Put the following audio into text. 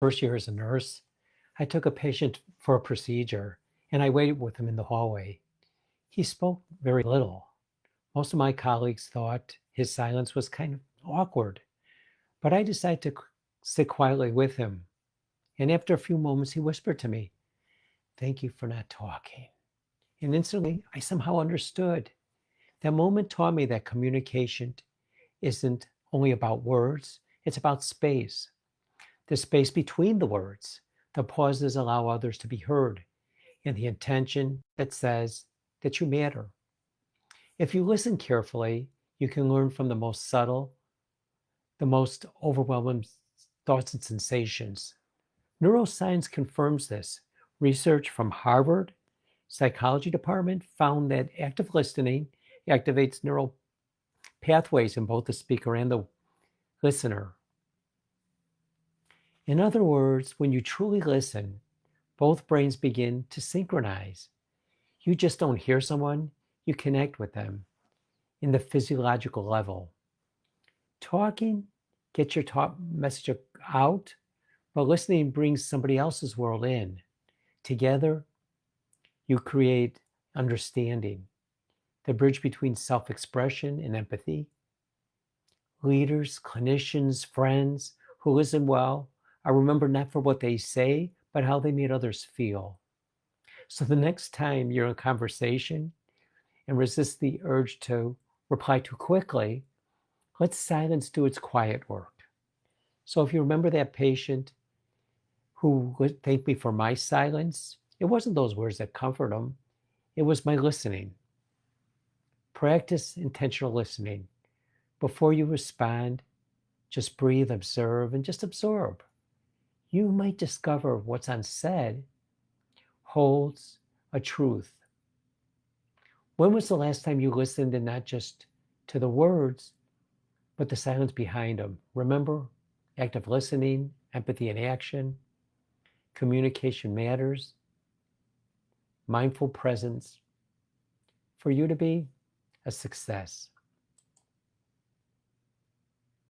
First year as a nurse, I took a patient for a procedure and I waited with him in the hallway. He spoke very little. Most of my colleagues thought his silence was kind of awkward, but I decided to sit quietly with him. And after a few moments, he whispered to me, "Thank you for not talking." And instantly, I somehow understood. That moment taught me that communication isn't only about words, it's about space. The space between the words, the pauses allow others to be heard, and the intention that says that you matter. If you listen carefully, you can learn from the most subtle, the most overwhelming thoughts and sensations. Neuroscience confirms this. Research from Harvard Psychology Department found that active listening activates neural pathways in both the speaker and the listener. In other words, when you truly listen, both brains begin to synchronize. You just don't hear someone, you connect with them in the physiological level. Talking gets your message out, but listening brings somebody else's world in. Together, you create understanding, the bridge between self expression and empathy. Leaders, clinicians, friends who listen well are remembered not for what they say, but how they made others feel. So the next time you're in a conversation and resist the urge to reply too quickly, let silence do its quiet work. So if you remember that patient who would thank me for my silence, it wasn't those words that comfort them, it was my listening. Practice intentional listening. Before you respond, just breathe, observe, and just absorb. You might discover what's unsaid holds a truth. When was the last time you listened and not just to the words, but the silence behind them? Remember, active listening, empathy in action, communication matters, mindful presence for you to be a success.